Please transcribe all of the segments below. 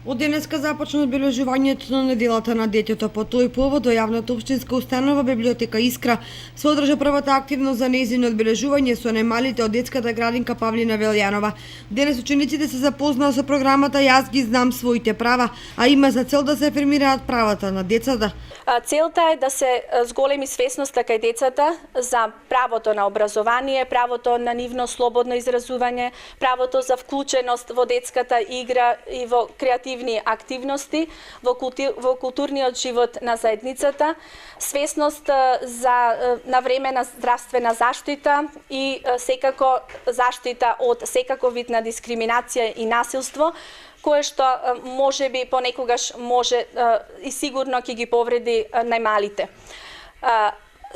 Од денеска започна одбележувањето на неделата на детето. По тој повод во јавната општинска установа библиотека Искра се одржа првата активност за нејзино одбележување со најмалите од детската градинка Павлина Велјанова. Денес учениците се запознаа со програмата Јас ги знам своите права, а има за цел да се афирмираат правата на децата. Целта е да се зголеми свесноста кај децата за правото на образование, правото на нивно слободно изразување, правото за вклученост во детската игра и во креативни активности, во културниот живот на заедницата, свесност на време на здравствена заштита и секако заштита од секаков вид на дискриминација и насилство, кое што можеби понекогаш може и сигурно ќе ги повреди најмалите.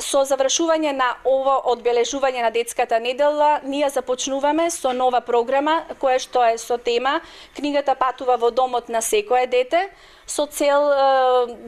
Со завршување на ово одбележување на детската недела, ние започнуваме со нова програма, која што е со тема Книгата патува во домот на секое дете, со цел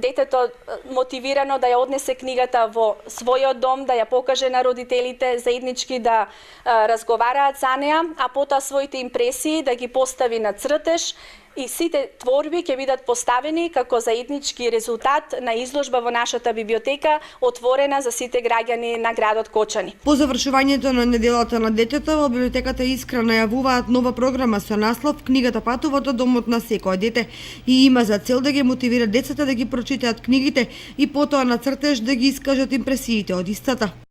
детето мотивирано да ја однесе книгата во својот дом, да ја покаже на родителите, заеднички да разговараат за неа, а потоа своите импресии да ги постави на цртеж, и сите творби ќе бидат поставени како заеднички резултат на изложба во нашата библиотека, отворена за сите граѓани на градот Кочани. По завршувањето на неделата на детето, во библиотеката Искра најавуваат нова програма со наслов Книгата патува до домот на секое дете и има за цел да ги мотивира децата да ги прочитаат книгите и потоа на цртеж да ги искажат импресиите од истата.